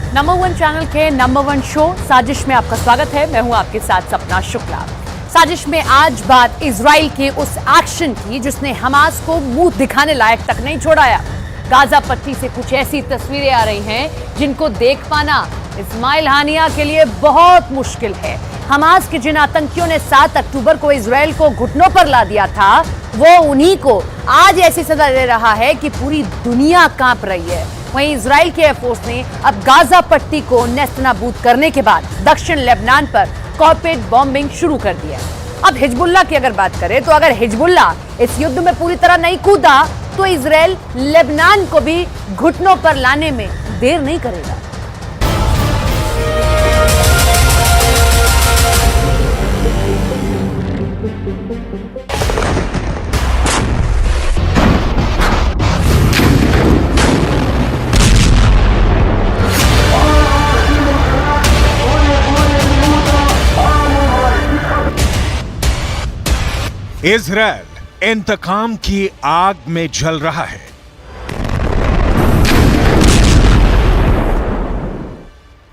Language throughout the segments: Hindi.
नंबर वन चैनल के नंबर वन शो साजिश में आपका स्वागत है। मैं हूं आपके साथ सपना शुक्ला। साजिश में आज बात इजराइल के उस एक्शन की जिसने हमास को मुंह दिखाने लायक तक नहीं छोड़ाया। गाजा पट्टी से कुछ ऐसी तस्वीरें आ रही हैं जिनको देख पाना इस्माइल हानिया के लिए बहुत मुश्किल है। हमास के जिन आतंकियों ने 7 अक्टूबर को इजराइल को घुटनों पर ला दिया था, वो उन्हीं को आज ऐसी सजा दे रहा है कि पूरी दुनिया कांप रही है। वहीं इजराइल के एयरफोर्स ने अब गाजा पट्टी को नेस्तनाबूद करने के बाद दक्षिण लेबनान पर कॉर्पोरेट बॉम्बिंग शुरू कर दिया। अब हिजबुल्लाह की अगर बात करें तो अगर हिजबुल्लाह इस युद्ध में पूरी तरह नहीं कूदा तो इजराइल लेबनान को भी घुटनों पर लाने में देर नहीं करेगा। इजराइल इंतकाम की आग में जल रहा है।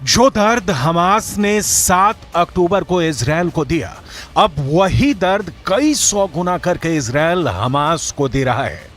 जो दर्द हमास ने 7 अक्टूबर को इजराइल को दिया, अब वही दर्द कई 100 गुना करके इजराइल हमास को दे रहा है।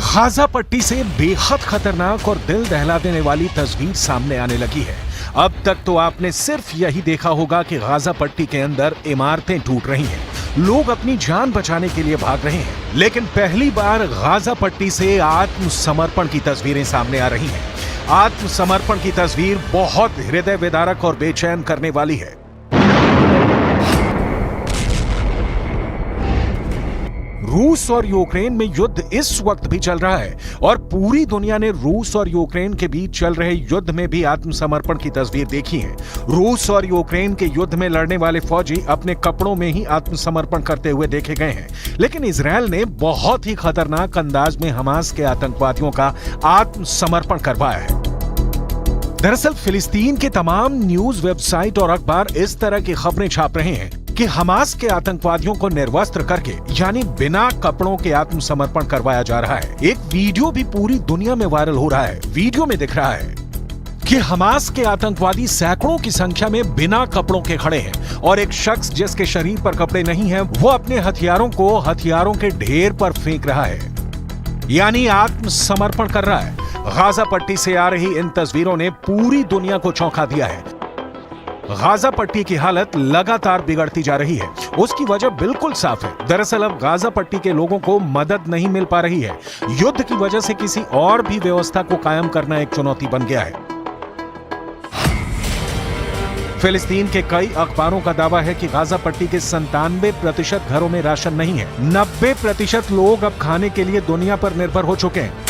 गाजा पट्टी से बेहद खतरनाक और दिल दहला देने वाली तस्वीर सामने आने लगी है। अब तक तो आपने सिर्फ यही देखा होगा कि गाजा पट्टी के अंदर इमारतें टूट रही हैं, लोग अपनी जान बचाने के लिए भाग रहे हैं, लेकिन पहली बार गाजा पट्टी से आत्मसमर्पण की तस्वीरें सामने आ रही हैं। आत्मसमर्पण की तस्वीर बहुत हृदय विदारक और बेचैन करने वाली है। रूस और यूक्रेन में युद्ध इस वक्त भी चल रहा है और पूरी दुनिया ने रूस और यूक्रेन के बीच चल रहे युद्ध में भी आत्मसमर्पण की तस्वीर देखी है। रूस और यूक्रेन के युद्ध में लड़ने वाले फौजी अपने कपड़ों में ही आत्मसमर्पण करते हुए देखे गए हैं, लेकिन इजराइल ने बहुत ही खतरनाक अंदाज में हमास के आतंकवादियों का आत्मसमर्पण करवाया है। दरअसल फिलिस्तीन के तमाम न्यूज वेबसाइट और अखबार इस तरह की खबरें छाप रहे हैं कि हमास के आतंकवादियों को निर्वस्त्र करके यानी बिना कपड़ों के आत्मसमर्पण करवाया जा रहा है। एक वीडियो भी पूरी दुनिया में वायरल हो रहा है। वीडियो में दिख रहा है कि हमास के आतंकवादी सैकड़ों की संख्या में बिना कपड़ों के खड़े हैं और एक शख्स जिसके शरीर पर कपड़े नहीं हैं, वो अपने हथियारों को हथियारों के ढेर पर फेंक रहा है, यानी आत्मसमर्पण कर रहा है। गाजा पट्टी से आ रही इन तस्वीरों ने पूरी दुनिया को चौंका दिया है। गाजा पट्टी की हालत लगातार बिगड़ती जा रही है। उसकी वजह बिल्कुल साफ है। दरअसल अब गाजा पट्टी के लोगों को मदद नहीं मिल पा रही है। युद्ध की वजह से किसी और भी व्यवस्था को कायम करना एक चुनौती बन गया है। फिलिस्तीन के कई अखबारों का दावा है कि गाजा पट्टी के 97% घरों में राशन नहीं है। 90% लोग अब खाने के लिए दुनिया पर निर्भर हो चुके हैं।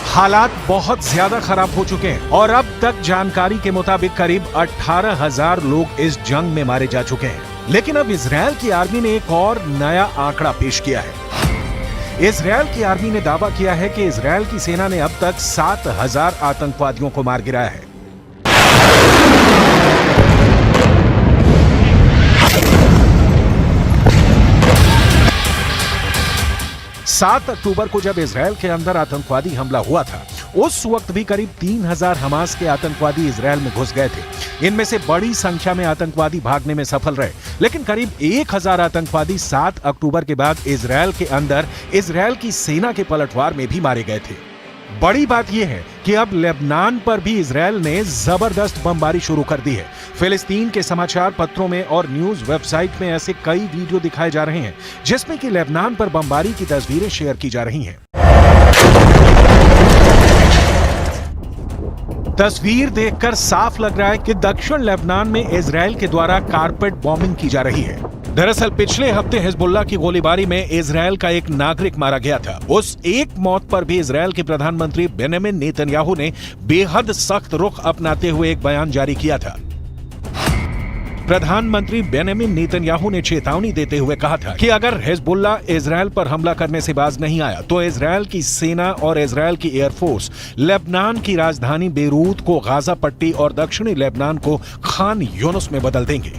हालात बहुत ज्यादा खराब हो चुके हैं और अब तक जानकारी के मुताबिक करीब 18,000 लोग इस जंग में मारे जा चुके हैं। लेकिन अब इजराइल की आर्मी ने एक और नया आंकड़ा पेश किया है। इजराइल की आर्मी ने दावा किया है कि इजराइल की सेना ने अब तक 7,000 आतंकवादियों को मार गिराया है। 7 अक्टूबर को जब इजराइल के अंदर आतंकवादी हमला हुआ था, उस वक्त भी करीब 3,000 हमास के आतंकवादी इजराइल में घुस गए थे। इनमें से बड़ी संख्या में आतंकवादी भागने में सफल रहे, लेकिन करीब 1,000 आतंकवादी 7 अक्टूबर के बाद इजराइल के अंदर इजराइल की सेना के पलटवार में भी मारे गए थे। बड़ी बात यह है कि अब लेबनान पर भी इजराइल ने जबरदस्त बमबारी शुरू कर दी है। फिलिस्तीन के समाचार पत्रों में और न्यूज वेबसाइट में ऐसे कई वीडियो दिखाए जा रहे हैं जिसमें कि लेबनान पर बमबारी की तस्वीरें शेयर की जा रही हैं। तस्वीर देखकर साफ लग रहा है कि दक्षिण लेबनान में इजराइल के द्वारा कारपेट बॉम्बिंग की जा रही है। दरअसल पिछले हफ्ते हिजबुल्लाह की गोलीबारी में इजराइल का एक नागरिक मारा गया था। उस एक मौत पर भी इजराइल के प्रधानमंत्री बेंजामिन नेतन्याहू ने बेहद सख्त रुख अपनाते हुए एक बयान जारी किया था। प्रधानमंत्री बेंजामिन नेतन्याहू ने चेतावनी देते हुए कहा था कि अगर हिजबुल्लाह इजराइल पर हमला करने से बाज नहीं आया तो इजराइल की सेना और इजराइल की एयरफोर्स लेबनान की राजधानी बेरूत को गाजा पट्टी और दक्षिणी लेबनान को खान यूनुस में बदल देंगे।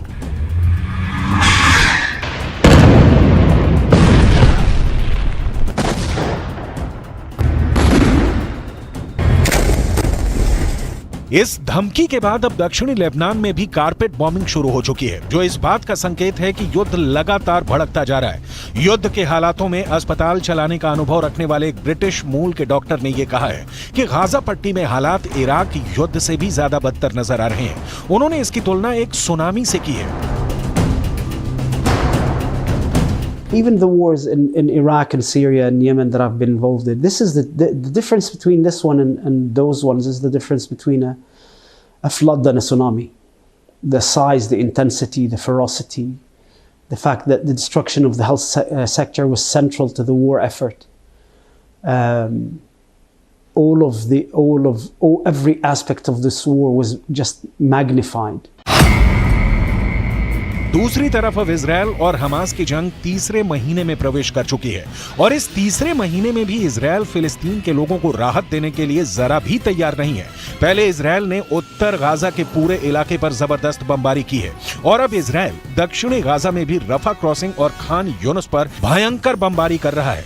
इस धमकी के बाद अब दक्षिणी लेबनान में भी कारपेट बॉम्बिंग शुरू हो चुकी है, जो इस बात का संकेत है कि युद्ध लगातार भड़कता जा रहा है। युद्ध के हालातों में अस्पताल चलाने का अनुभव रखने वाले एक ब्रिटिश मूल के डॉक्टर ने यह कहा है कि गाजा पट्टी में हालात इराक युद्ध से भी ज्यादा बदतर नजर आ रहे हैं। उन्होंने इसकी तुलना एक सुनामी से की है। Even the wars in Iraq and Syria and Yemen that I've been involved in, this is the difference between this one and those ones is the difference between a flood and a tsunami. The size, the intensity, the ferocity, the fact that the destruction of the health sector was central to the war effort. Every aspect of this war was just magnified. दूसरी तरफ अब इजरायल और हमास की जंग तीसरे महीने में प्रवेश कर चुकी है और इस तीसरे महीने में भी इजरायल फिलिस्तीन के लोगों को राहत देने के लिए जरा भी तैयार नहीं है। पहले इजरायल ने उत्तर गाजा के पूरे इलाके पर जबरदस्त बमबारी की है और अब इजरायल दक्षिणी गाजा में भी रफा क्रॉसिंग और खान यूनुस पर भयंकर बमबारी कर रहा है।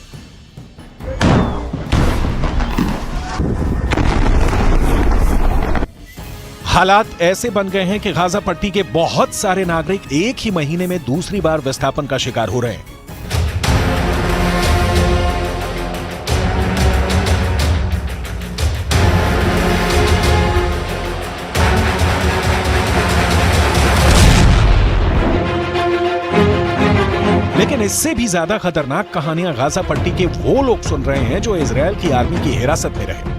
हालात ऐसे बन गए हैं कि गाजा पट्टी के बहुत सारे नागरिक एक ही महीने में दूसरी बार विस्थापन का शिकार हो रहे हैं। लेकिन इससे भी ज्यादा खतरनाक कहानियां गाजा पट्टी के वो लोग सुन रहे हैं जो इजरायल की आर्मी की हिरासत में रहे।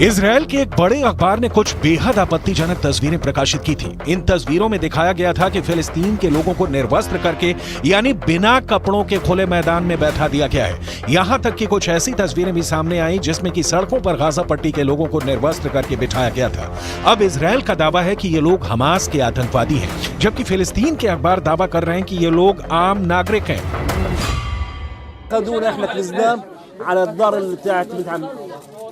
इजरायल के एक बड़े अखबार ने कुछ बेहद आपत्तिजनक तस्वीरें प्रकाशित की थी। इन तस्वीरों में दिखाया गया था कि फिलिस्तीन के लोगों को निर्वस्त्र करके यानी बिना कपड़ों के खुले मैदान में बैठा दिया गया है। यहां तक कि कुछ ऐसी तस्वीरें भी सामने आई जिसमें कि सड़कों पर गाजा पट्टी के लोगों को निर्वस्त्र करके बिठाया गया था। अब इजरायल का दावा है कि ये लोग हमास के आतंकवादी हैं, जबकि फिलिस्तीन के अखबार दावा कर रहे हैं कि ये लोग आम नागरिक हैं।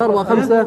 4-5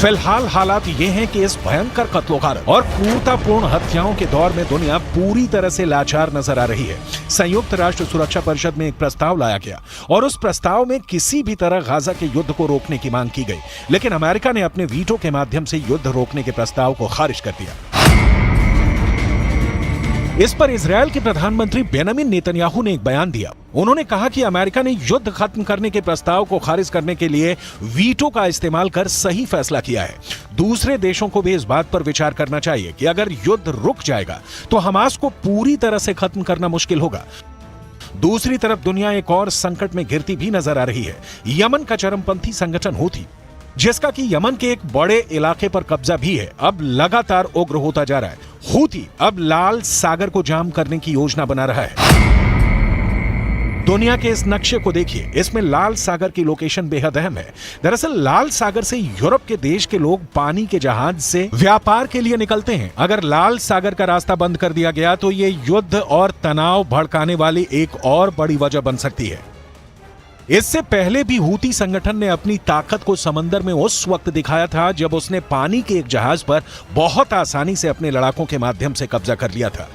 फिलहाल हालात ये हैं कि इस भयंकर कत्लोगारत और क्रूरतापूर्ण हत्याओं के दौर में दुनिया पूरी तरह से लाचार नजर आ रही है। संयुक्त राष्ट्र सुरक्षा परिषद में एक प्रस्ताव लाया गया और उस प्रस्ताव में किसी भी तरह गाजा के युद्ध को रोकने की मांग की गई, लेकिन अमेरिका ने अपने वीटो के माध्यम से युद्ध रोकने के प्रस्ताव को खारिज कर दिया। इस पर इजरायल के प्रधानमंत्री बेंजामिन नेतन्याहू ने एक बयान दिया। उन्होंने कहा कि अमेरिका ने युद्ध खत्म करने के प्रस्ताव को खारिज करने के लिए वीटो का इस्तेमाल कर सही फैसला किया है। दूसरे देशों को भी इस बात पर विचार करना चाहिए कि अगर युद्ध रुक जाएगा तो हमास को पूरी तरह से खत्म करना मुश्किल होगा। दूसरी तरफ दुनिया एक और संकट में घिरती भी नजर आ रही है। यमन का चरमपंथी संगठन हूथी, जिसका कि यमन के एक बड़े इलाके पर कब्जा भी है, अब लगातार उग्र होता जा रहा है। हूथी अब लाल सागर को जाम करने की योजना बना रहा है। दुनिया के इस नक्शे को देखिए, इसमें लाल सागर की लोकेशन बेहद अहम है। दरअसल लाल सागर से यूरोप के देश के लोग पानी के जहाज से व्यापार के लिए निकलते हैं। अगर लाल सागर का रास्ता बंद कर दिया गया तो ये युद्ध और तनाव भड़काने वाली एक और बड़ी वजह बन सकती है। इससे पहले भी हूती संगठन ने अपनी ताकत को समंदर में उस वक्त दिखाया था जब उसने पानी के एक जहाज पर बहुत आसानी से अपने लड़ाकों के माध्यम से कब्जा कर लिया था।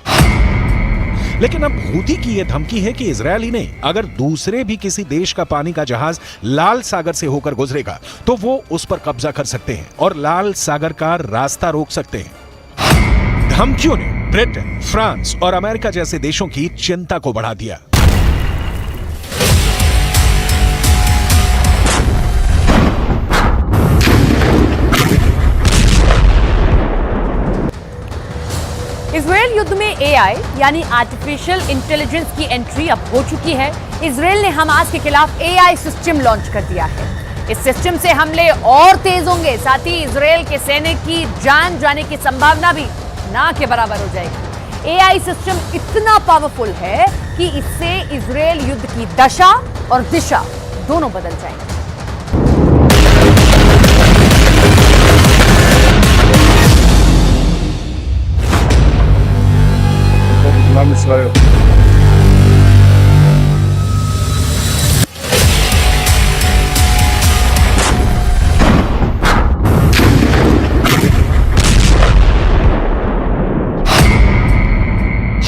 लेकिन अब हूती की यह धमकी है कि इजरायल ही नहीं, अगर दूसरे भी किसी देश का पानी का जहाज लाल सागर से होकर गुजरेगा तो वो उस पर कब्जा कर सकते हैं और लाल सागर का रास्ता रोक सकते हैं। धमकियों ने ब्रिटेन, फ्रांस और अमेरिका जैसे देशों की चिंता को बढ़ा दिया। इजरायल युद्ध में एआई यानी आर्टिफिशियल इंटेलिजेंस की एंट्री अब हो चुकी है। इजरायल ने हमास के खिलाफ एआई सिस्टम लॉन्च कर दिया है। इस सिस्टम से हमले और तेज होंगे, साथ ही इजरायल के सैनिक की जान जाने की संभावना भी ना के बराबर हो जाएगी। एआई सिस्टम इतना पावरफुल है कि इससे इजरायल युद्ध की दशा और दिशा दोनों बदल जाएंगे।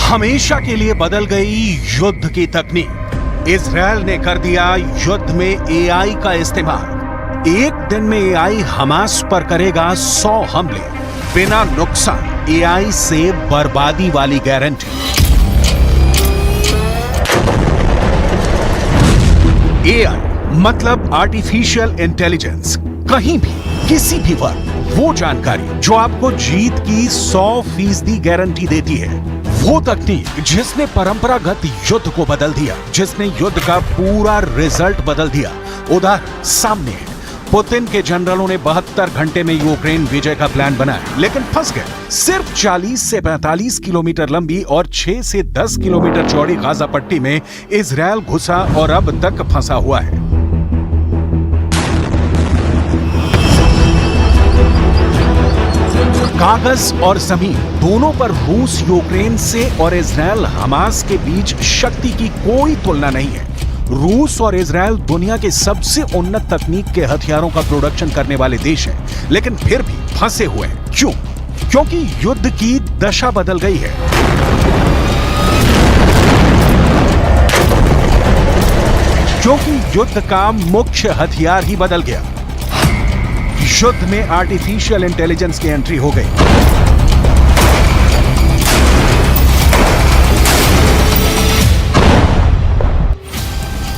हमेशा के लिए बदल गई युद्ध की तकनीक। इजरायल ने कर दिया युद्ध में एआई का इस्तेमाल। एक दिन में एआई हमास पर करेगा 100 हमले, बिना नुकसान, एआई से बर्बादी वाली गारंटी। एआई मतलब आर्टिफिशियल इंटेलिजेंस। कहीं भी, किसी भी वक्त वो जानकारी जो आपको जीत की 100% गारंटी देती है। वो तकनीक जिसने परंपरागत युद्ध को बदल दिया, जिसने युद्ध का पूरा रिजल्ट बदल दिया। उदाहरण सामने है। पुतिन के जनरलों ने 72 घंटे में यूक्रेन विजय का प्लान बनाया, लेकिन फंस गए। सिर्फ 40 से 45 किलोमीटर लंबी और 6 से 10 किलोमीटर चौड़ी गाजा पट्टी में इजरायल घुसा और अब तक फंसा हुआ है। कागज और जमीन दोनों पर रूस यूक्रेन से और इजरायल हमास के बीच शक्ति की कोई तुलना नहीं है। रूस और इजरायल दुनिया के सबसे उन्नत तकनीक के हथियारों का प्रोडक्शन करने वाले देश हैं, लेकिन फिर भी फंसे हुए हैं। क्यों? क्योंकि युद्ध की दशा बदल गई है। क्योंकि युद्ध का मुख्य हथियार ही बदल गया। युद्ध में आर्टिफिशियल इंटेलिजेंस की एंट्री हो गई।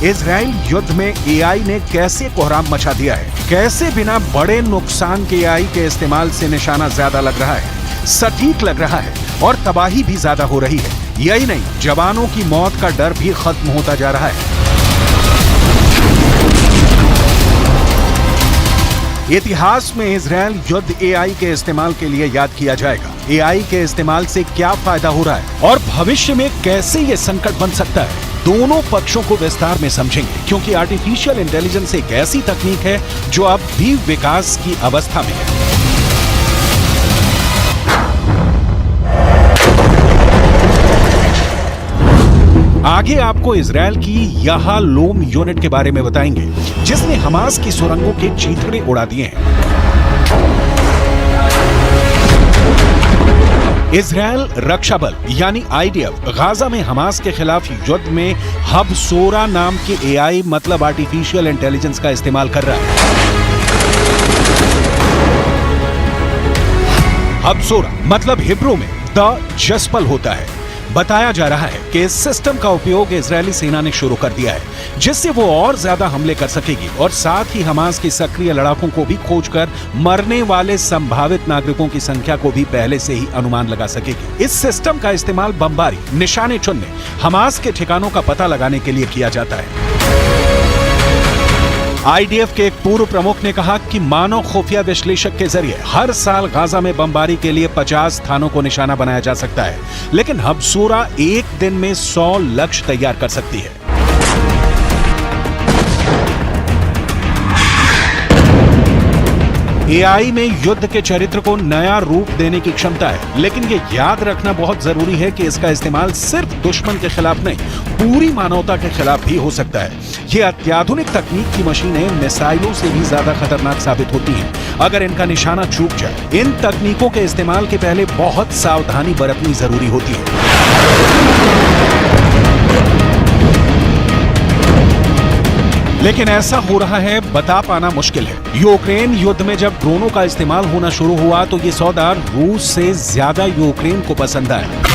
इजराइल युद्ध में एआई ने कैसे कोहराम मचा दिया है, कैसे बिना बड़े नुकसान के एआई के इस्तेमाल से निशाना ज्यादा लग रहा है, सटीक लग रहा है और तबाही भी ज्यादा हो रही है। यही नहीं, जवानों की मौत का डर भी खत्म होता जा रहा है। इतिहास में इजरायल युद्ध एआई के इस्तेमाल के लिए याद किया जाएगा। एआई के इस्तेमाल से क्या फायदा हो रहा है और भविष्य में कैसे ये संकट बन सकता है, दोनों पक्षों को विस्तार में समझेंगे, क्योंकि आर्टिफिशियल इंटेलिजेंस एक ऐसी तकनीक है जो अब भी विकास की अवस्था में है। आगे आपको इजरायल की याहालोम यूनिट के बारे में बताएंगे, जिसने हमास की सुरंगों के चीथड़े उड़ा दिए हैं। इजरायल रक्षा बल यानी आईडीएफ गाजा में हमास के खिलाफ युद्ध में हबसोरा नाम के एआई मतलब आर्टिफिशियल इंटेलिजेंस का इस्तेमाल कर रहा है। हबसोरा मतलब हिब्रू में द जस्पल होता है। बताया जा रहा है कि इस सिस्टम का उपयोग इजरायली सेना ने शुरू कर दिया है, जिससे वो और ज्यादा हमले कर सकेगी और साथ ही हमास की सक्रिय लड़ाकों को भी खोजकर मरने वाले संभावित नागरिकों की संख्या को भी पहले से ही अनुमान लगा सकेगी। इस सिस्टम का इस्तेमाल बमबारी, निशाने चुनने, हमास के ठिकानों का पता लगाने के लिए किया जाता है। आईडीएफ के एक पूर्व प्रमुख ने कहा कि मानव खुफिया विश्लेषक के जरिए हर साल गाजा में बमबारी के लिए 50 स्थानों को निशाना बनाया जा सकता है, लेकिन हबसोरा एक दिन में 100 लक्ष्य तैयार कर सकती है। एआई में युद्ध के चरित्र को नया रूप देने की क्षमता है, लेकिन ये याद रखना बहुत जरूरी है कि इसका इस्तेमाल सिर्फ दुश्मन के खिलाफ नहीं, पूरी मानवता के खिलाफ भी हो सकता है। ये अत्याधुनिक तकनीक की मशीनें मिसाइलों से भी ज्यादा खतरनाक साबित होती हैं अगर इनका निशाना चूक जाए। इन तकनीकों के इस्तेमाल के पहले बहुत सावधानी बरतनी जरूरी होती है। लेकिन ऐसा हो रहा है बता पाना मुश्किल है। यूक्रेन युद्ध में जब ड्रोनों का इस्तेमाल होना शुरू हुआ तो ये सौदा रूस से ज्यादा यूक्रेन को पसंद आया।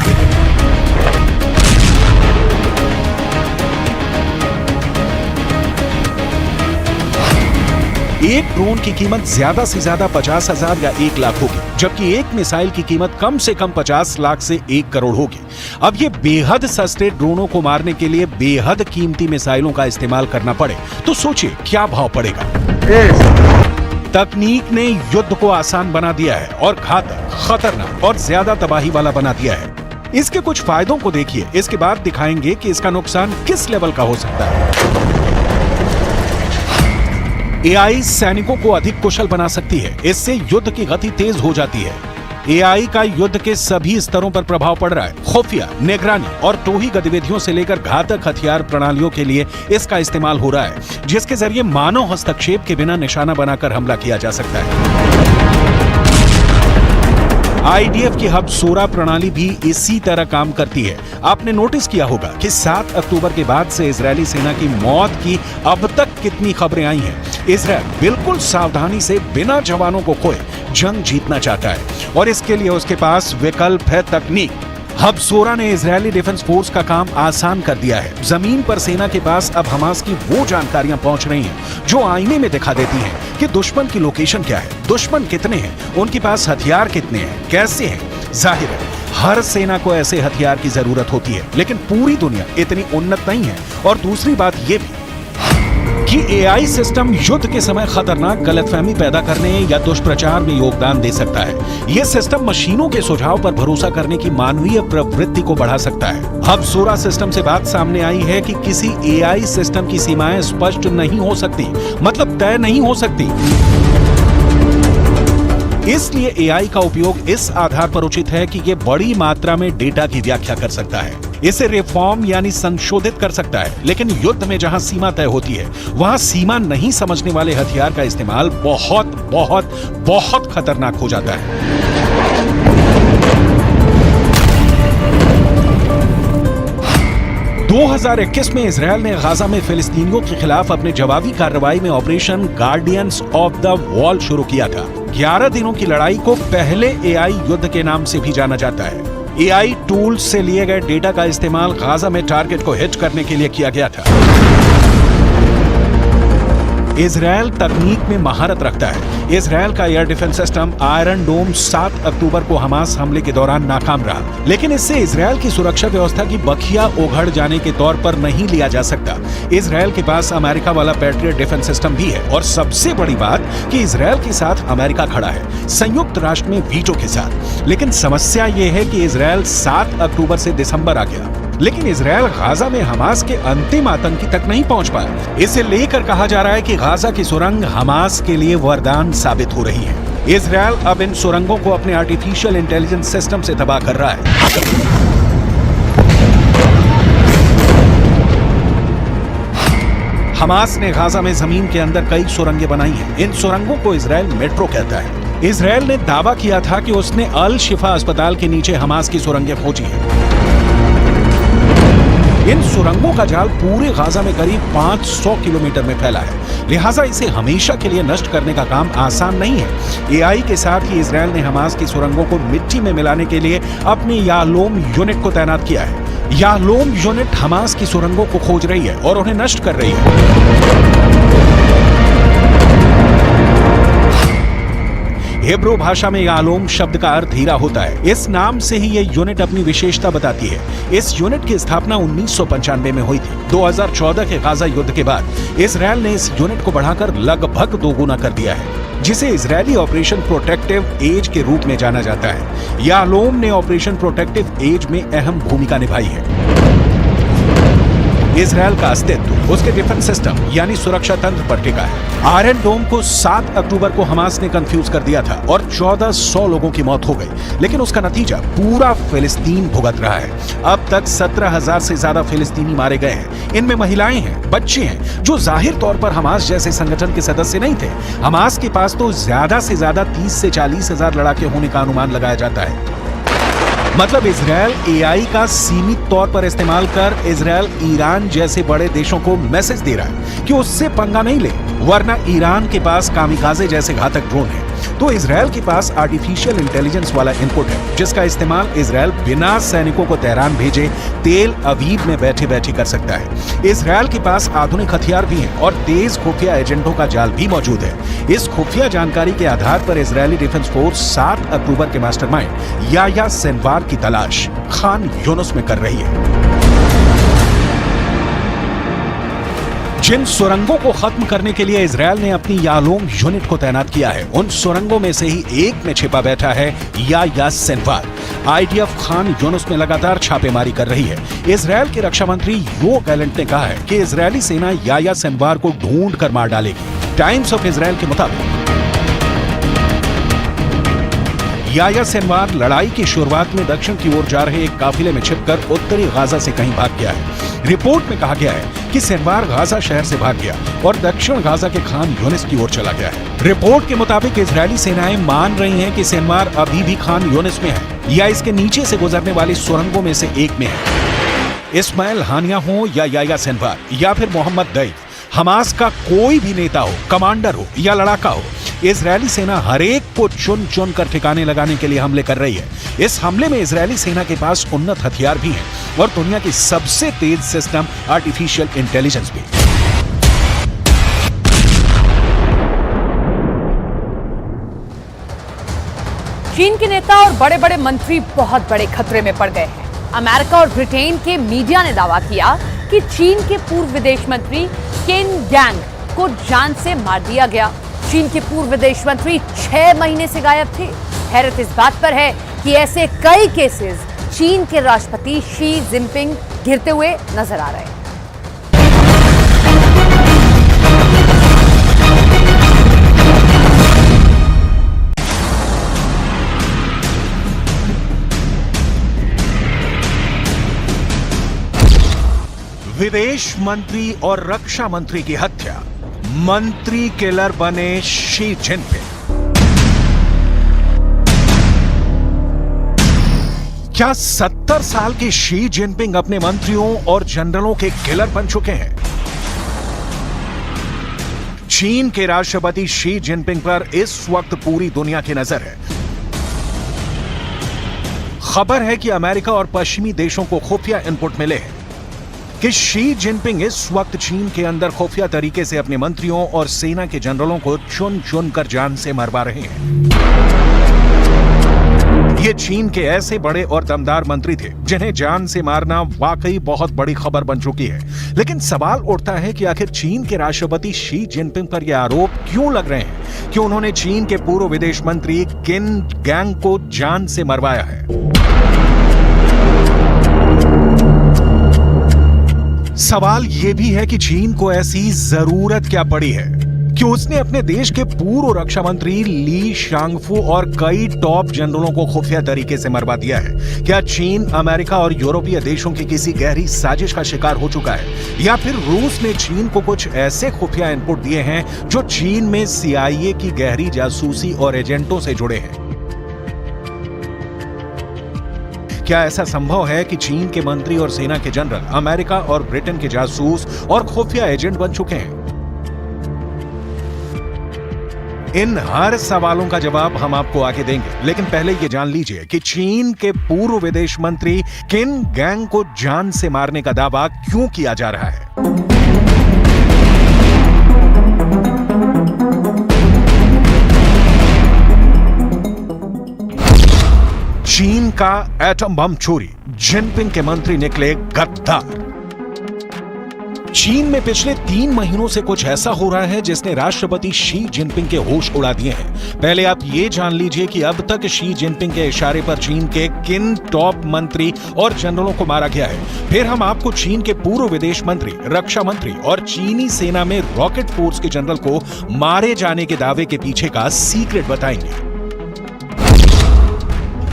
एक ड्रोन की कीमत ज्यादा से ज्यादा 50,000 या 1 लाख होगी, जबकि एक मिसाइल की कीमत कम से कम 50 लाख से 1 करोड़ होगी। अब ये बेहद सस्ते ड्रोनों को मारने के लिए बेहद कीमती मिसाइलों का इस्तेमाल करना पड़े तो सोचिए क्या भाव पड़ेगा। तकनीक ने युद्ध को आसान बना दिया है और घातक, खतरनाक और ज्यादा तबाही वाला बना दिया है। इसके कुछ फायदों को देखिए, इसके बाद दिखाएंगे कि इसका नुकसान किस लेवल का हो सकता है। एआई सैनिकों को अधिक कुशल बना सकती है, इससे युद्ध की गति तेज हो जाती है। एआई का युद्ध के सभी स्तरों पर प्रभाव पड़ रहा है। खुफिया, निगरानी और टोही गतिविधियों से लेकर घातक हथियार प्रणालियों के लिए इसका इस्तेमाल हो रहा है, जिसके जरिए मानव हस्तक्षेप के बिना निशाना बनाकर हमला किया जा सकता है। आईडीएफ की हब सोरा प्रणाली भी इसी तरह काम करती है। आपने नोटिस किया होगा कि 7 अक्टूबर के बाद से इजरायली सेना की मौत की अब तक कितनी खबरें आई हैं। इजरायल बिल्कुल सावधानी से बिना जवानों को खोए जंग जीतना चाहता है और इसके लिए उसके पास विकल्प है तकनीक। हब सोरा ने इजरायली डिफेंस फोर्स का काम आसान कर दिया है। जमीन पर सेना के पास अब हमास की वो जानकारियां पहुंच रही हैं जो आईने में दिखा देती हैं कि दुश्मन की लोकेशन क्या है, दुश्मन कितने हैं, उनके पास हथियार कितने हैं, कैसे हैं। जाहिर है हर सेना को ऐसे हथियार की जरूरत होती है, लेकिन पूरी दुनिया इतनी उन्नत नहीं है। और दूसरी बात यह भी कि एआई सिस्टम युद्ध के समय खतरनाक गलतफहमी पैदा करने या दुष्प्रचार में योगदान दे सकता है। यह सिस्टम मशीनों के सुझाव पर भरोसा करने की मानवीय प्रवृत्ति को बढ़ा सकता है। अब सोरा सिस्टम से बात सामने आई है कि किसी एआई सिस्टम की सीमाएं स्पष्ट नहीं हो सकती, मतलब तय नहीं हो सकती। इसलिए एआई का उपयोग इस आधार पर उचित है कि यह बड़ी मात्रा में डेटा की व्याख्या कर सकता है, इसे रिफॉर्म यानी संशोधित कर सकता है। लेकिन युद्ध में जहां सीमा तय होती है, वहां सीमा नहीं समझने वाले हथियार का इस्तेमाल बहुत बहुत बहुत खतरनाक हो जाता है। – 2021 में इजरायल ने गाजा में फिलिस्तीनियों के खिलाफ अपने जवाबी कार्रवाई में operation guardians of the wall शुरू किया था। 11 दिनों की लड़ाई को पहले एआई युद्ध के नाम से भी जाना जाता है। एआई टूल्स से लिए गए डेटा का इस्तेमाल गाजा में टारगेट को हिट करने के लिए किया गया था। इजरायल तकनीक में महारत रखता है। इजरायल का एयर डिफेंस सिस्टम आयरन डोम 7 अक्टूबर को हमास हमले के दौरान नाकाम रहा, लेकिन इससे इजरायल की सुरक्षा व्यवस्था की बखिया उघड़ जाने के तौर पर नहीं लिया जा सकता। इजरायल के पास अमेरिका वाला पैट्रियट डिफेंस सिस्टम भी है और सबसे बड़ी बात कि इजरायल के साथ अमेरिका खड़ा है, संयुक्त राष्ट्र में वीटो के साथ। लेकिन समस्या ये है कि इजरायल 7 अक्टूबर से दिसंबर आ गया, लेकिन इजरायल गाजा में हमास के अंतिम आतंकी तक नहीं पहुंच पाया। इसे लेकर कहा जा रहा है कि गाजा की सुरंग हमास के लिए वरदान साबित हो रही है। इजरायल अब इन सुरंगों को अपने आर्टिफिशियल इंटेलिजेंस सिस्टम से तबाह कर रहा है। हमास ने गाजा में जमीन के अंदर कई सुरंगें बनाई हैं। इन सुरंगों को इजरायल मेट्रो कहता है। इजरायल ने दावा किया था कि उसने अल शिफा अस्पताल के नीचे हमास की सुरंगें खोजी हैं। इन सुरंगों का जाल पूरे गाजा में करीब 500 किलोमीटर में फैला है, लिहाजा इसे हमेशा के लिए नष्ट करने का काम आसान नहीं है। एआई के साथ ही इजरायल ने हमास की सुरंगों को मिट्टी में मिलाने के लिए अपनी याहलोम यूनिट को तैनात किया है। याहलोम यूनिट हमास की सुरंगों को खोज रही है और उन्हें नष्ट कर रही है। हिब्रू भाषा में याहलोम शब्द का अर्थ हीरा होता है। इस नाम से ही यह यूनिट अपनी विशेषता बताती है। इस यूनिट की स्थापना 1995 में हुई थी। 2014 के गाजा युद्ध के बाद इजरायल ने इस यूनिट को बढ़ाकर लगभग दोगुना कर दिया है, जिसे इजरायली ऑपरेशन प्रोटेक्टिव एज के रूप में जाना जाता है। याहलोम ने ऑपरेशन प्रोटेक्टिव एज में अहम भूमिका निभाई है। इजरायल का अस्तित्व उसके डिफेंस सिस्टम यानी सुरक्षा तंत्र पर टिका है। आयरन डोम को 7 अक्टूबर को हमास ने कंफ्यूज कर दिया था और 1400 लोगों की मौत हो गई, लेकिन उसका नतीजा पूरा फिलिस्तीन भुगत रहा है। अब तक 17,000 से ज्यादा फिलिस्तीनी मारे गए हैं। इनमें महिलाएं हैं, बच्चे हैं, जो जाहिर तौर पर हमास जैसे संगठन के सदस्य नहीं थे। हमास के पास तो ज्यादा से ज्यादा 30 से 40,000 लड़ाके होने का अनुमान लगाया जाता है। मतलब इजरायल एआई का सीमित तौर पर इस्तेमाल कर इजरायल ईरान जैसे बड़े देशों को मैसेज दे रहा है कि उससे पंगा नहीं ले, वरना ईरान के पास कामिकाजे जैसे घातक ड्रोन है। तो इजरायल के पास आर्टिफिशियल इंटेलिजेंस वाला इनपुट है, जिसका इस्तेमाल इजरायल बिना सैनिकों को तेहरान भेजे तेल अवीव में बैठे बैठे कर सकता है। इजरायल के पास आधुनिक हथियार भी हैं और तेज खुफिया एजेंटों का जाल भी मौजूद है। इस खुफिया जानकारी के आधार पर इजरायली डिफेंस फोर्स 7 अक्टूबर के मास्टरमाइंड याह्या सिनवार की तलाश खान यूनुस में कर रही है। जिन सुरंगों को खत्म करने के लिए इजरायल ने अपनी यालोम यूनिट को तैनात किया है, उन सुरंगों में से ही एक में छिपा बैठा है Yahya Sinwar. IDF Khan Yunus में लगातार छापेमारी कर रही है। इजरायल के रक्षा मंत्री योव गैलेंट ने कहा है कि इजरायली सेना याह्या सिनवार को ढूंढ कर मार डालेगी। टाइम्स ऑफ इजरायल के मुताबिक याह्या सिनवार लड़ाई की शुरुआत में दक्षिण की ओर जा रहे एक काफिले में छिपकर उत्तरी गाजा से कहीं भाग गया है। रिपोर्ट में कहा गया है कि सिनवार गाजा शहर से भाग गया और दक्षिण गाजा के खान यूनिस की ओर चला गया है। रिपोर्ट के मुताबिक इजरायली सेनाएं मान रही हैं कि सिनवार अभी भी खान यूनिस में है या इसके नीचे से गुजरने वाली सुरंगों में से एक में है। इस्माइल हानिया हो या याह्या सिनवार या फिर मोहम्मद दैफ, हमास का कोई भी नेता हो, कमांडर हो या लड़ाका हो, इजरायली सेना हर एक को चुन चुन कर ठिकाने लगाने के लिए हमले कर रही है। इस हमले में इजरायली सेना के पास उन्नत हथियार भी हैं और दुनिया की सबसे तेज सिस्टम आर्टिफिशियल इंटेलिजेंस भी। चीन के नेता और बड़े बड़े मंत्री बहुत बड़े खतरे में पड़ गए हैं। अमेरिका और ब्रिटेन के मीडिया ने दावा किया कि चीन के पूर्व विदेश मंत्री किन गैंग को जान से मार दिया गया। चीन के पूर्व विदेश मंत्री 6 महीने से गायब थे। हैरत इस बात पर है कि ऐसे कई केसेस चीन के राष्ट्रपति शी जिनपिंग घिरते हुए नजर आ रहे हैं। विदेश मंत्री और रक्षा मंत्री की हत्या, मंत्री किलर बने शी जिनपिंग। क्या 70 साल के शी जिनपिंग अपने मंत्रियों और जनरलों के किलर बन चुके हैं? चीन के राष्ट्रपति शी जिनपिंग पर इस वक्त पूरी दुनिया की नजर है। खबर है कि अमेरिका और पश्चिमी देशों को खुफिया इनपुट मिले हैं कि शी जिनपिंग इस वक्त चीन के अंदर खुफिया तरीके से अपने मंत्रियों और सेना के जनरलों को चुन चुन कर जान से मरवा रहे हैं। ये चीन के ऐसे बड़े और दमदार मंत्री थे जिन्हें जान से मारना वाकई बहुत बड़ी खबर बन चुकी है। लेकिन सवाल उठता है कि आखिर चीन के राष्ट्रपति शी जिनपिंग पर यह आरोप क्यों लग रहे हैं कि उन्होंने चीन के पूर्व विदेश मंत्री किन गैंग को जान से मरवाया है। सवाल यह भी है कि चीन को ऐसी जरूरत क्या पड़ी है कि उसने अपने देश के पूर्व रक्षा मंत्री ली शांगफू और कई टॉप जनरलों को खुफिया तरीके से मरवा दिया है। क्या चीन अमेरिका और यूरोपीय देशों की किसी गहरी साजिश का शिकार हो चुका है या फिर रूस ने चीन को कुछ ऐसे खुफिया इनपुट दिए हैं जो चीन में CIA की गहरी जासूसी और एजेंटों से जुड़े हैं? क्या ऐसा संभव है कि चीन के मंत्री और सेना के जनरल अमेरिका और ब्रिटेन के जासूस और खुफिया एजेंट बन चुके हैं? इन हर सवालों का जवाब हम आपको आगे देंगे, लेकिन पहले ये जान लीजिए कि चीन के पूर्व विदेश मंत्री किन गैंग को जान से मारने का दावा क्यों किया जा रहा है। चीन का एटम बम चोरी, जिनपिंग के मंत्री निकले गद्दार। चीन में पिछले 3 महीनों से कुछ ऐसा हो रहा है जिसने राष्ट्रपति शी जिनपिंग के होश उड़ा दिए हैं। पहले आप ये जान लीजिए कि अब तक शी जिनपिंग के इशारे पर चीन के किन टॉप मंत्री और जनरलों को मारा गया है। फिर हम आपको चीन के पूर्व विदेश मंत्री, रक्षा मंत्री और चीनी सेना में रॉकेट फोर्स के जनरल को मारे जाने के दावे के पीछे का सीक्रेट बताएंगे।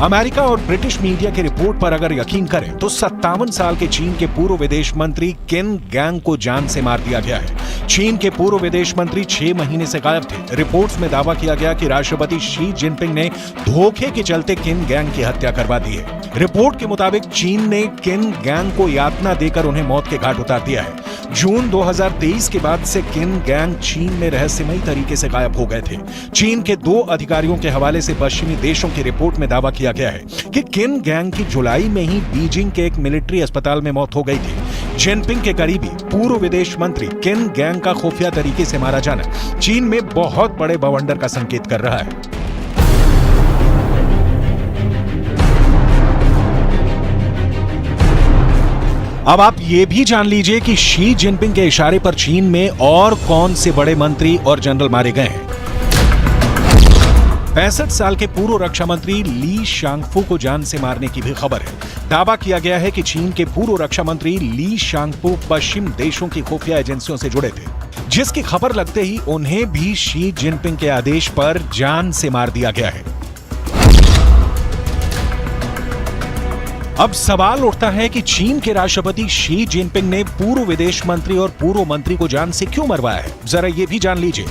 अमेरिका और ब्रिटिश मीडिया की रिपोर्ट पर अगर यकीन करें तो 57 साल के चीन के पूर्व विदेश मंत्री किन गैंग को जान से मार दिया गया है। चीन के पूर्व विदेश मंत्री 6 महीने से गायब थे। रिपोर्ट्स में दावा किया गया कि राष्ट्रपति शी जिनपिंग ने धोखे के चलते किन गैंग की हत्या करवा दी है। रिपोर्ट के मुताबिक चीन ने किन गैंग को यातना देकर उन्हें मौत के घाट उतार दिया है। जून 2023 के बाद से किन गैंग चीन में रहस्यमयी तरीके से गायब हो गए थे। चीन के 2 अधिकारियों के हवाले से पश्चिमी देशों की रिपोर्ट में दावा किया गया है कि किन गैंग की जुलाई में ही बीजिंग के एक मिलिट्री अस्पताल में मौत हो गई थी। जिनपिंग के करीबी पूर्व विदेश मंत्री किन गैंग का खुफिया तरीके से मारा जाना चीन में बहुत बड़े बवंडर का संकेत कर रहा है। अब आप ये भी जान लीजिए कि शी जिनपिंग के इशारे पर चीन में और कौन से बड़े मंत्री और जनरल मारे गए हैं। 65 साल के पूर्व रक्षा मंत्री ली शांगफू को जान से मारने की भी खबर है। दावा किया गया है कि चीन के पूर्व रक्षा मंत्री ली शांगफू पश्चिम देशों की खुफिया एजेंसियों से जुड़े थे, जिसकी खबर लगते ही उन्हें भी शी जिनपिंग के आदेश पर जान से मार दिया गया है। अब सवाल उठता है कि चीन के राष्ट्रपति शी जिनपिंग ने पूर्व विदेश मंत्री और पूर्व मंत्री को जान से क्यों मरवाया है, जरा ये भी जान लीजिए।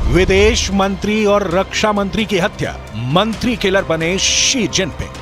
विदेश मंत्री और रक्षा मंत्री की हत्या, मंत्री किलर बने शी जिनपिंग।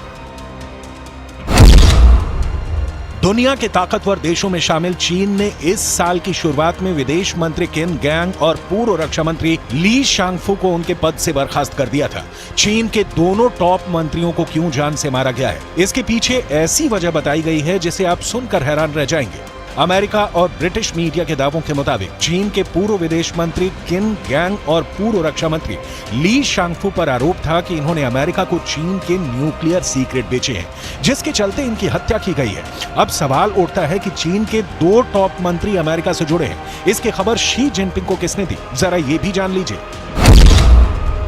दुनिया के ताकतवर देशों में शामिल चीन ने इस साल की शुरुआत में विदेश मंत्री किन गैंग और पूर्व रक्षा मंत्री ली शांगफू को उनके पद से बर्खास्त कर दिया था। चीन के दोनों टॉप मंत्रियों को क्यों जान से मारा गया है, इसके पीछे ऐसी वजह बताई गई है जिसे आप सुनकर हैरान रह जाएंगे। अमेरिका और ब्रिटिश मीडिया के दावों के मुताबिक चीन के पूर्व विदेश मंत्री किन गैंग और पूर्व रक्षा मंत्री ली शांगफू पर आरोप था कि इन्होंने अमेरिका को चीन के न्यूक्लियर सीक्रेट बेचे हैं, जिसके चलते इनकी हत्या की गई है। अब सवाल उठता है कि चीन के 2 टॉप मंत्री अमेरिका से जुड़े हैं, इसकी खबर शी जिनपिंग को किसने दी, जरा ये भी जान लीजिए।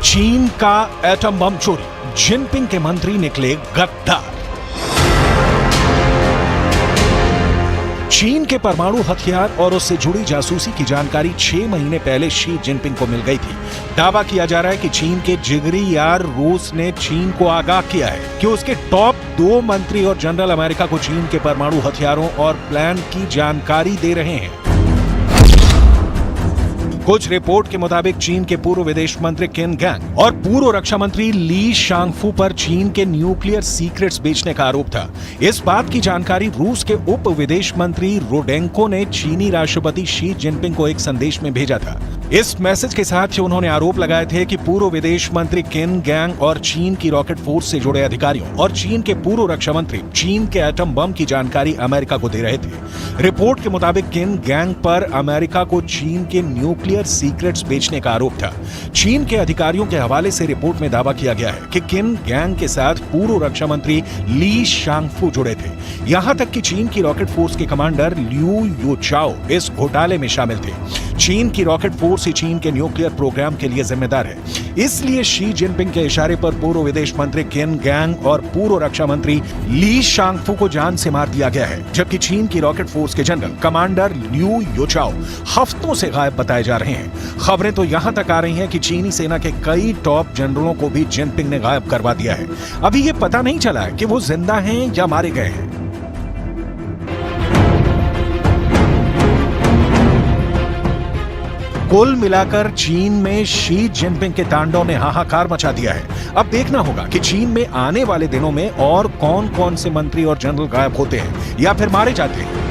चीन का एटम बम चोरी, जिनपिंग के मंत्री निकले गद्दार। चीन के परमाणु हथियार और उससे जुड़ी जासूसी की जानकारी 6 महीने पहले शी जिनपिंग को मिल गई थी। दावा किया जा रहा है कि चीन के जिगरी यार रूस ने चीन को आगाह किया है कि उसके टॉप 2 मंत्री और जनरल अमेरिका को चीन के परमाणु हथियारों और प्लान की जानकारी दे रहे हैं। कुछ रिपोर्ट के मुताबिक चीन के पूर्व विदेश मंत्री किन गैंग और पूर्व रक्षा मंत्री ली शांगफू पर चीन के न्यूक्लियर सीक्रेट्स बेचने का आरोप था। इस बात की जानकारी रूस के उप विदेश मंत्री रोडेंको ने चीनी राष्ट्रपति शी जिनपिंग को एक संदेश में भेजा था। इस मैसेज के साथ ही उन्होंने आरोप लगाए थे कि पूर्व विदेश मंत्री किन गैंग और चीन की रॉकेट फोर्स से जुड़े अधिकारियों और चीन के पूर्व रक्षा मंत्री चीन के एटम बम की जानकारी अमेरिका को दे रहे थे। रिपोर्ट के मुताबिक किन गैंग पर अमेरिका को चीन के न्यूक्लियर सीक्रेट्स बेचने का आरोप था। चीन के अधिकारियों के हवाले से रिपोर्ट में दावा किया गया है कि किन गैंग के साथ पूर्व रक्षा मंत्री ली शांगफू जुड़े थे। यहां तक कि चीन की रॉकेट फोर्स के कमांडर लियू योचाओ इस घोटाले में शामिल थे। चीन की रॉकेट फोर्स ही चीन के न्यूक्लियर प्रोग्राम के लिए जिम्मेदार है। इसलिए शी जिनपिंग के इशारे पर पूर्व विदेश मंत्री किन गैंग और पूर्व रक्षा मंत्री ली शांगफू को जान से मार दिया गया है, जबकि चीन की रॉकेट फोर्स के जनरल कमांडर लियू योचाओ हफ्तों से गायब बताए जा रहे हैं। खबरें तो यहां तक आ रही हैं कि चीनी सेना के कई टॉप जनरलों को भी जिनपिंग ने गायब करवा दिया है। अभी यह पता नहीं चला है कि वो जिंदा हैं या मारे गए हैं। कुल मिलाकर चीन में शी जिनपिंग के तांडव ने हाहाकार मचा दिया है। अब देखना होगा कि चीन में आने वाले दिनों में और कौन कौन से मंत्री और जनरल गायब होते हैं या फिर मारे जाते हैं।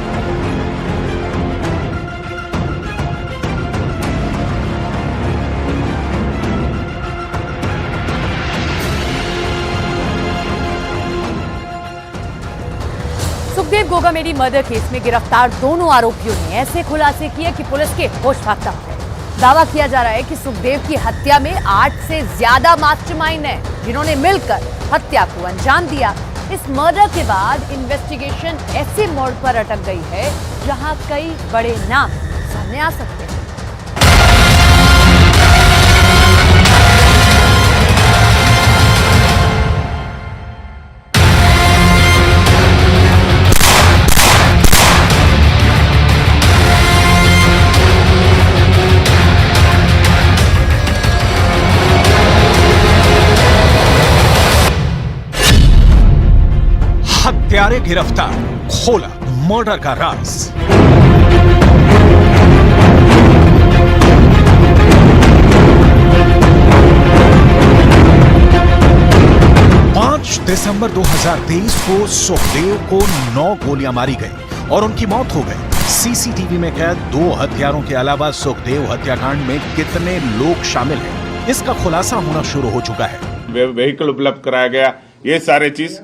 सुखदेव गोगामेडी मर्डर केस में गिरफ्तार दोनों आरोपियों ने ऐसे खुलासे किए कि पुलिस के होश फाख्ता हो गए। दावा किया जा रहा है कि सुखदेव की हत्या में 8 से ज्यादा मास्टरमाइंड हैं, जिन्होंने मिलकर हत्या को अंजाम दिया। इस मर्डर के बाद इन्वेस्टिगेशन ऐसे मोड़ पर अटक गई है जहां कई बड़े नाम सामने आ सकते हैं। हत्यारे गिरफ्तार, खोला मर्डर का राज। दिसंबर 2023 को सुखदेव को 9 गोलियां मारी गई और उनकी मौत हो गई। सीसीटीवी में कैद 2 हत्यारों के अलावा सुखदेव हत्याकांड में कितने लोग शामिल हैं, इसका खुलासा होना शुरू हो चुका है। व्हीकल उपलब्ध कराया गया, ये सारे चीज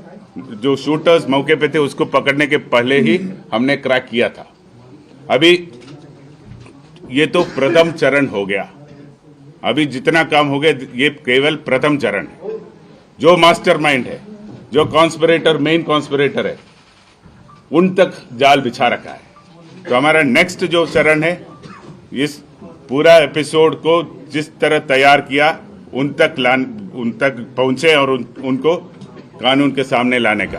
जो शूटर्स मौके पे थे उसको पकड़ने के पहले ही हमने क्रैक किया था। अभी ये तो प्रथम चरण हो गया, अभी जितना काम हो गया ये केवल प्रथम चरण है। जो मास्टरमाइंड है, जो कॉन्स्पिरेटर, मेन कॉन्स्पिरेटर है, उन तक जाल बिछा रखा है। तो हमारा नेक्स्ट जो चरण है, इस पूरा एपिसोड को जिस तरह तैयार किया उन तक पहुंचे और उनको कानून के सामने लाने का।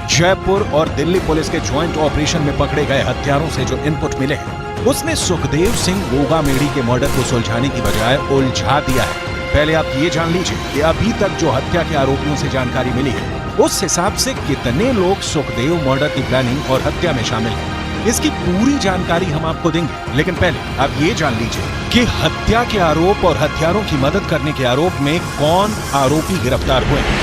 जयपुर और दिल्ली पुलिस के ज्वाइंट ऑपरेशन में पकड़े गए हत्यारों से जो इनपुट मिले हैं, उसने सुखदेव सिंह गोगामेड़ी के मर्डर को सुलझाने की बजाय उलझा दिया है। पहले आप ये जान लीजिए कि अभी तक जो हत्या के आरोपियों से जानकारी मिली है, उस हिसाब से कितने लोग सुखदेव मर्डर की प्लानिंग और हत्या में शामिल हैं। इसकी पूरी जानकारी हम आपको देंगे, लेकिन पहले आप ये जान लीजिए कि हत्या के आरोप और हत्यारों की मदद करने के आरोप में कौन आरोपी गिरफ्तार हुए हैं।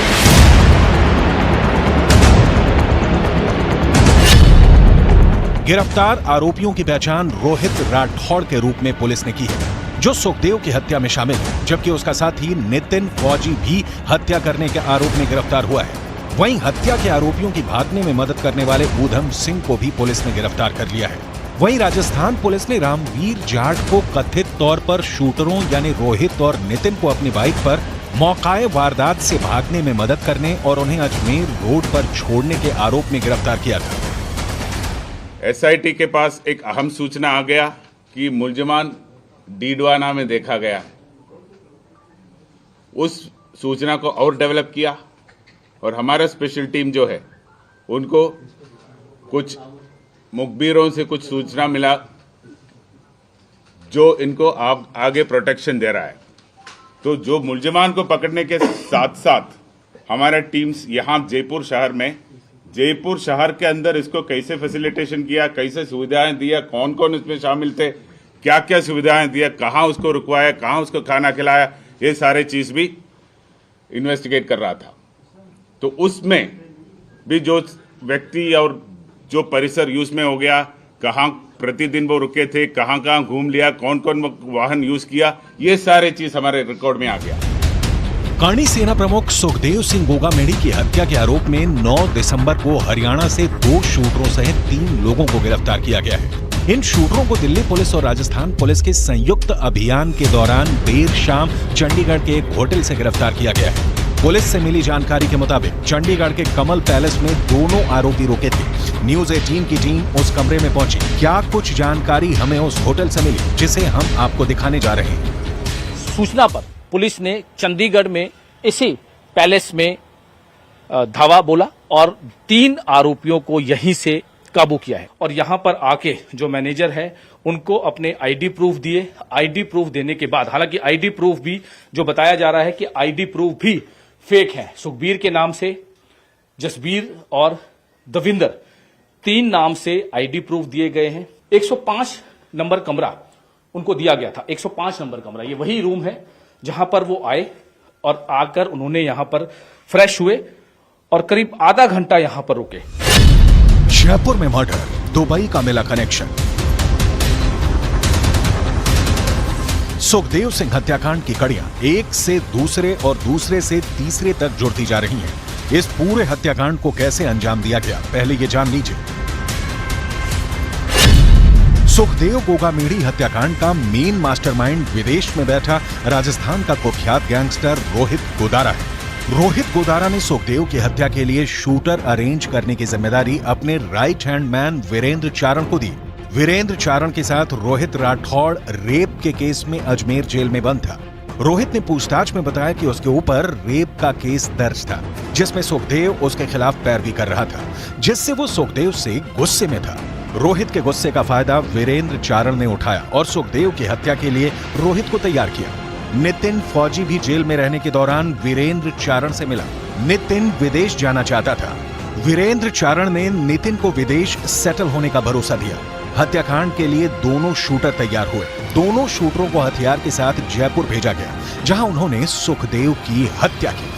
गिरफ्तार आरोपियों की पहचान रोहित राठौड़ के रूप में पुलिस ने की है, जो सुखदेव की हत्या में शामिल है, जबकि उसका साथी नितिन फौजी भी हत्या करने के आरोप में गिरफ्तार हुआ है। वहीं हत्या के आरोपियों की भागने में मदद करने वाले ऊधम सिंह को भी पुलिस ने गिरफ्तार कर लिया है। वहीं राजस्थान पुलिस ने रामवीर जाट को कथित तौर पर शूटरों यानी रोहित और नितिन को अपनी बाइक पर मौकाए वारदात से भागने में मदद करने और उन्हें अजमेर रोड पर छोड़ने के आरोप में गिरफ्तार किया था। एसआईटी के पास एक अहम सूचना आ गया कि मुलजमान डीडवाना में देखा गया। उस सूचना को और डेवलप किया और हमारा स्पेशल टीम जो है उनको कुछ मुखबिरों से कुछ सूचना मिला जो इनको आगे प्रोटेक्शन दे रहा है। तो जो मुलजमान को पकड़ने के साथ साथ हमारा टीम्स यहाँ जयपुर शहर के अंदर इसको कैसे फैसिलिटेशन किया, कैसे सुविधाएं दिया, कौन कौन इसमें शामिल थे, क्या क्या सुविधाएं दिया, कहाँ उसको रुकवाया, कहाँ उसको खाना खिलाया, ये सारे चीज भी इन्वेस्टिगेट कर रहा था। तो उसमें भी जो व्यक्ति और जो परिसर यूज में हो गया, कहाँ प्रतिदिन वो रुके थे, कहाँ कहाँ घूम लिया, कौन कौन वाहन यूज किया, ये सारे चीज हमारे रिकॉर्ड में आ गया। करणी सेना प्रमुख सुखदेव सिंह गोगामेड़ी की हत्या के आरोप में 9 दिसंबर को हरियाणा से 2 शूटरों सहित 3 लोगों को गिरफ्तार किया गया है। इन शूटरों को दिल्ली पुलिस और राजस्थान पुलिस के संयुक्त अभियान के दौरान देर शाम चंडीगढ़ के एक होटल से गिरफ्तार किया गया है। पुलिस से मिली जानकारी के मुताबिक चंडीगढ़ के कमल पैलेस में दोनों आरोपी रुके थे। न्यूज 18 की टीम उस कमरे में पहुंची। क्या कुछ जानकारी हमें उस होटल से मिली, जिसे हम आपको दिखाने जा रहे हैं। सूचना पर पुलिस ने चंडीगढ़ में इसी पैलेस में धावा बोला और 3 आरोपियों को यहीं से काबू किया है। और यहां पर आके जो मैनेजर है उनको अपने आईडी प्रूफ दिए। आईडी प्रूफ देने के बाद, हालांकि आईडी प्रूफ भी जो बताया जा रहा है कि आईडी प्रूफ भी फेक है। सुखबीर के नाम से जसबीर और दविंदर 3 नाम से आईडी प्रूफ दिए गए हैं। 105 नंबर कमरा उनको दिया गया था। 105 नंबर कमरा, ये वही रूम है जहां पर वो आए और आकर उन्होंने यहां पर फ्रेश हुए और करीब आधा घंटा यहां पर रुके। जयपुर में मर्डर, दुबई का मिला कनेक्शन। सुखदेव सिंह हत्याकांड की कड़ियां एक से दूसरे और दूसरे से तीसरे तक जुड़ती जा रही हैं। इस पूरे हत्याकांड को कैसे अंजाम दिया गया, पहले ये जान लीजिए। सुखदेव गोगामेड़ी हत्याकांड का मेन मास्टरमाइंड विदेश में बैठा राजस्थान का कुख्यात गैंगस्टर रोहित गोदारा है। रोहित गोदारा ने सुखदेव की हत्या के लिए शूटर अरेंज करने की जिम्मेदारी अपने राइट हैंड मैन वीरेंद्र चारण को दी। वीरेंद्र चारण के साथ रोहित राठौड़ रेप के केस में अजमेर जेल में बंद था। रोहित ने पूछताछ में बताया कि उसके ऊपर रेप का केस दर्ज था, जिसमें सुखदेव उसके खिलाफ पैरवी कर रहा था, जिससे वो सुखदेव से गुस्से में था। रोहित के गुस्से का फायदा वीरेंद्र चारण ने उठाया और सुखदेव की हत्या के लिए रोहित को तैयार किया। नितिन फौजी भी जेल में रहने के दौरान वीरेंद्र चारण से मिला। नितिन विदेश जाना चाहता था। वीरेंद्र चारण ने नितिन को विदेश सेटल होने का भरोसा दिया। हत्याकांड के लिए दोनों शूटर तैयार हुए। दोनों शूटरों को हथियार के साथ जयपुर भेजा गया, जहां उन्होंने सुखदेव की हत्या की।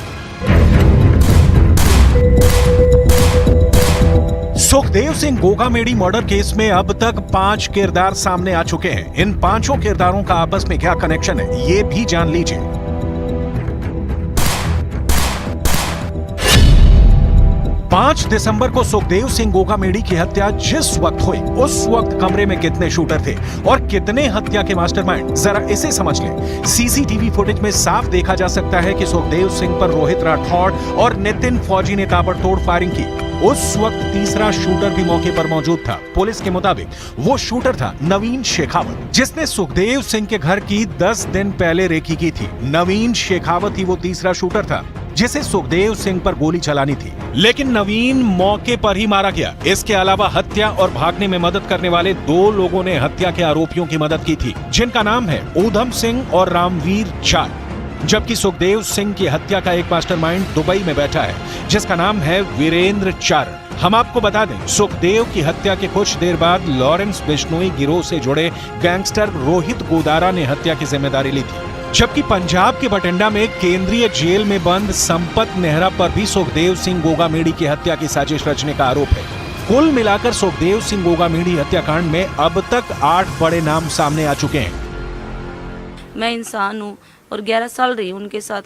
सुखदेव सिंह गोगामेडी मर्डर केस में अब तक 5 किरदार सामने आ चुके हैं। इन 5 किरदारों का आपस में क्या कनेक्शन है, ये भी जान लीजिए। 5 दिसंबर को सुखदेव सिंह गोगामेडी की हत्या जिस वक्त हुई, उस वक्त कमरे में कितने शूटर थे और कितने हत्या के मास्टरमाइंड, जरा इसे समझ लें। सीसीटीवी फुटेज में साफ देखा जा सकता है कि सुखदेव सिंह पर रोहित राठौड़ और नितिन फौजी ने ताबड़तोड़ फायरिंग की। उस वक्त तीसरा शूटर भी मौके पर मौजूद था। पुलिस के मुताबिक वो शूटर था नवीन शेखावत, जिसने सुखदेव सिंह के घर की 10 दिन पहले रेकी की थी। नवीन शेखावत ही वो तीसरा शूटर था जिसे सुखदेव सिंह पर गोली चलानी थी, लेकिन नवीन मौके पर ही मारा गया। इसके अलावा हत्या और भागने में मदद करने वाले 2 लोगों ने हत्या के आरोपियों की मदद की थी, जिनका नाम है ऊधम सिंह और रामवीर चाल। जबकि सुखदेव सिंह की हत्या का एक मास्टरमाइंड दुबई में बैठा है, जिसका नाम है वीरेंद्र चारण। हम आपको बता दें, सुखदेव की हत्या के कुछ देर बाद लॉरेंस बिश्नोई गिरोह से जुड़े गैंगस्टर रोहित गोदारा ने हत्या की जिम्मेदारी ली थी। जबकि पंजाब के बठिंडा में केंद्रीय जेल में बंद संपत नेहरा पर भी सुखदेव सिंह गोगामेडी की हत्या की साजिश रचने का आरोप है। कुल मिलाकर सुखदेव सिंह गोगामेडी हत्याकांड में अब तक 8 बड़े नाम सामने आ चुके हैं। मैं इंसान हूँ और 11 साल रही हूँ उनके साथ,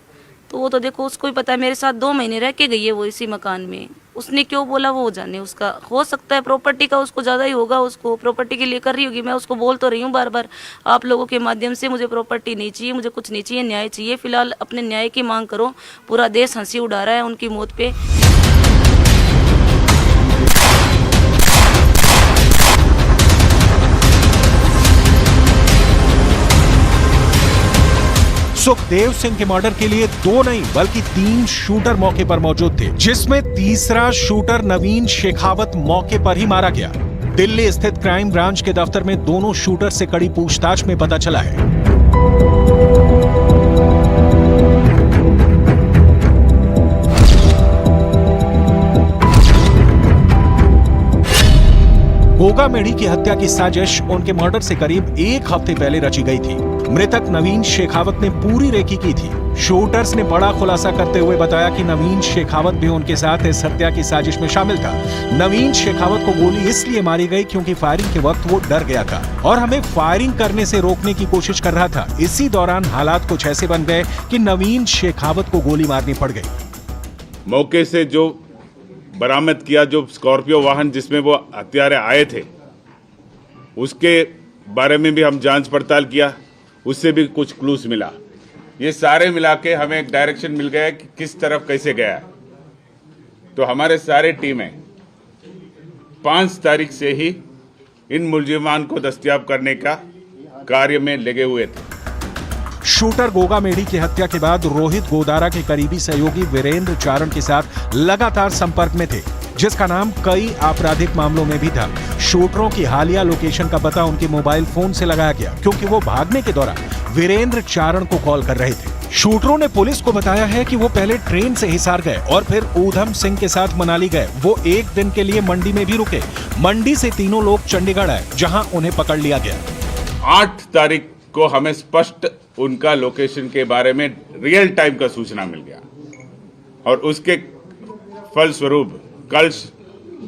तो वो तो देखो उसको ही पता है। मेरे साथ 2 महीने रह के गई है वो इसी मकान में। उसने क्यों बोला वो जाने, उसका हो सकता है प्रॉपर्टी का उसको ज़्यादा ही होगा, उसको प्रॉपर्टी के लिए कर रही होगी। मैं उसको बोल तो रही हूँ बार बार आप लोगों के माध्यम से, मुझे प्रॉपर्टी नहीं चाहिए, मुझे कुछ नहीं चाहिए, न्याय चाहिए। फिलहाल अपने न्याय की मांग करो। पूरा देश हंसी उड़ा रहा है उनकी मौत पे। सुखदेव सिंह के मर्डर के लिए 2 नहीं बल्कि 3 शूटर मौके पर मौजूद थे, जिसमें तीसरा शूटर नवीन शेखावत मौके पर ही मारा गया। दिल्ली स्थित क्राइम ब्रांच के दफ्तर में दोनों शूटर से कड़ी पूछताछ में पता चला है गोगामेडी की हत्या की साजिश उनके मर्डर से करीब 1 हफ्ते पहले रची गई थी। मृतक नवीन शेखावत ने पूरी रेकी की थी। शूटर्स ने बड़ा खुलासा करते हुए बताया कि नवीन शेखावत भी उनके साथ इस हत्या की साजिश में शामिल था। नवीन शेखावत को गोली इसलिए मारी गई क्योंकि फायरिंग के वक्त वो डर गया था और हमें फायरिंग करने से रोकने की कोशिश कर रहा था। इसी दौरान हालात कुछ ऐसे बन गए कि नवीन शेखावत को गोली मारनी पड़ गई। मौके से जो बरामद किया, जो स्कॉर्पियो वाहन जिसमें वो हत्यारे आए थे, उसके बारे में भी हम जांच पड़ताल किया, उससे भी कुछ क्लूज मिला। ये सारे मिला के हमें एक डायरेक्शन मिल गया कि किस तरफ कैसे गया। तो हमारे सारे टीमें 5 तारीख से ही इन मुलजिमान को दस्तयाब करने का कार्य में लगे हुए थे। शूटर गोगामेडी की हत्या के बाद रोहित गोदारा के करीबी सहयोगी वीरेंद्र चारण के साथ लगातार संपर्क में थे, जिसका नाम कई आपराधिक मामलों में भी था। शूटरों की हालिया लोकेशन का पता उनके मोबाइल फोन से लगाया गया, क्योंकि वो भागने के दौरान वीरेंद्र चारण को कॉल कर रहे थे। शूटरों ने पुलिस को बताया है कि वो पहले ट्रेन से हिसार गए और फिर ऊधम सिंह के साथ मनाली गए। वो 1 दिन के लिए मंडी में भी रुके। मंडी से तीनों लोग चंडीगढ़ आए, जहां उन्हें पकड़ लिया गया। 8 तारीख को हमें स्पष्ट उनका लोकेशन के बारे में रियल टाइम का सूचना मिल गया और उसके फलस्वरूप कल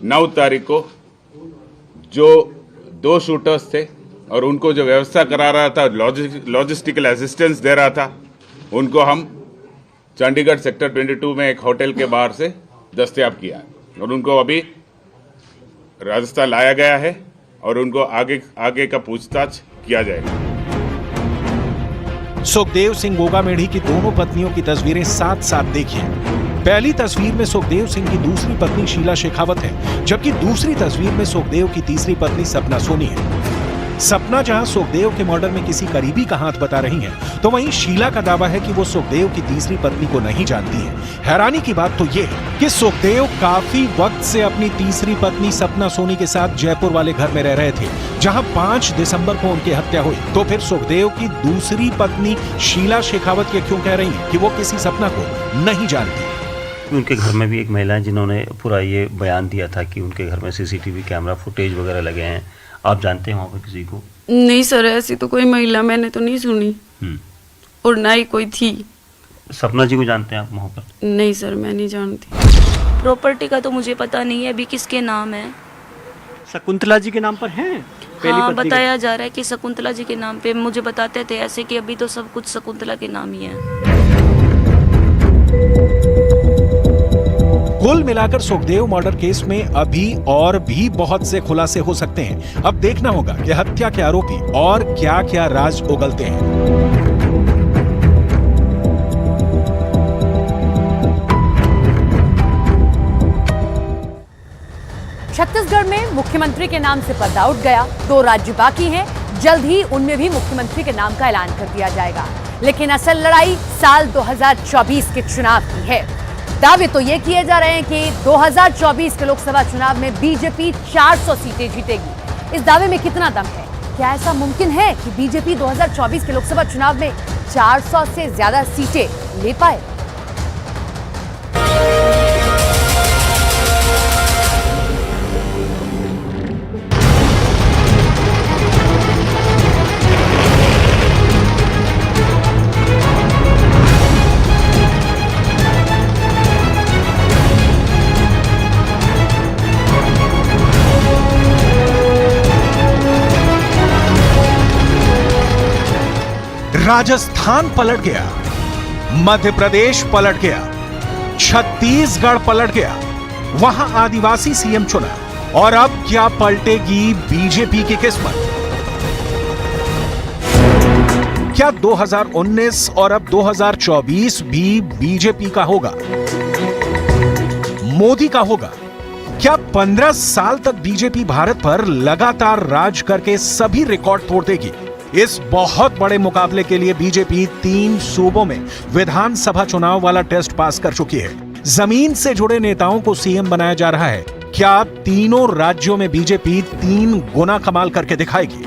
9 तारीख को जो 2 शूटर्स थे और उनको जो व्यवस्था करा रहा था, लॉजिस्टिकल असिस्टेंस दे रहा था, उनको हम चंडीगढ़ सेक्टर 22 में एक होटल के बाहर से दस्तयाब किया और उनको अभी राजस्थान लाया गया है और उनको आगे का पूछताछ किया जाएगा। सुखदेव सिंह गोगामेढ़ी की दोनों पत्नियों की तस्वीरें साथ साथ देखिए। पहली तस्वीर में सुखदेव सिंह की दूसरी पत्नी शीला शेखावत है, जबकि दूसरी तस्वीर में सुखदेव की तीसरी पत्नी सपना सोनी है। सपना जहां सुखदेव के मर्डर में किसी करीबी का हाथ बता रही हैं, तो वहीं शीला का दावा है कि वो सुखदेव की तीसरी पत्नी को नहीं जानती है। हैरानी की बात तो ये है कि सुखदेव काफी वक्त से अपनी तीसरी पत्नी सपना सोनी के साथ जयपुर वाले घर में रह रहे थे, जहां 5 दिसंबर को उनकी हत्या हुई। तो फिर सुखदेव की दूसरी पत्नी शीला शेखावत ये क्यों कह रही है कि वो किसी सपना को नहीं जानती? उनके घर में भी एक महिला है जिन्होंने पूरा ये बयान दिया था कि उनके घर में सीसीटीवी कैमरा फुटेज वगैरह लगे हैं। आप जानते हैं वहाँ पर किसी को? नहीं सर, ऐसी तो कोई महिला मैंने तो नहीं सुनी और ना ही कोई थी। सपना जी को जानते हैं आप वहाँ पर? नहीं सर, मैं नहीं जानती। प्रॉपर्टी का तो मुझे पता नहीं है अभी किसके नाम है। शकुंतला जी के नाम पर हैं? हाँ, बताया जा रहा है कि शकुंतला जी के नाम पे। मुझे बताते थे ऐसे कि अभी तो सब कुछ शकुंतला के नाम ही है। कुल मिलाकर सुखदेव मर्डर केस में अभी और भी बहुत से खुलासे हो सकते हैं। अब देखना होगा कि हत्या के आरोपी और क्या क्या राज उगलते हैं। छत्तीसगढ़ में मुख्यमंत्री के नाम से पर्दा उठ गया। 2 राज्य बाकी हैं, जल्द ही उनमें भी मुख्यमंत्री के नाम का ऐलान कर दिया जाएगा। लेकिन असल लड़ाई साल 2024 के चुनाव की है। दावे तो ये किए जा रहे हैं कि 2024 के लोकसभा चुनाव में बीजेपी 400 सीटें जीतेगी। इस दावे में कितना दम है? क्या ऐसा मुमकिन है कि बीजेपी 2024 के लोकसभा चुनाव में 400 से ज्यादा सीटें ले पाए? राजस्थान पलट गया, मध्य प्रदेश पलट गया, छत्तीसगढ़ पलट गया, वहां आदिवासी सीएम चुना। और अब क्या पलटेगी बीजेपी की किस्मत? क्या 2019 और अब 2024 भी बीजेपी का होगा, मोदी का होगा? क्या 15 साल तक बीजेपी भारत पर लगातार राज करके सभी रिकॉर्ड तोड़ देगी? इस बहुत बड़े मुकाबले के लिए बीजेपी 3 सूबों में विधानसभा चुनाव वाला टेस्ट पास कर चुकी है। जमीन से जुड़े नेताओं को सीएम बनाया जा रहा है। क्या तीनों राज्यों में बीजेपी 3 गुना कमाल करके दिखाएगी?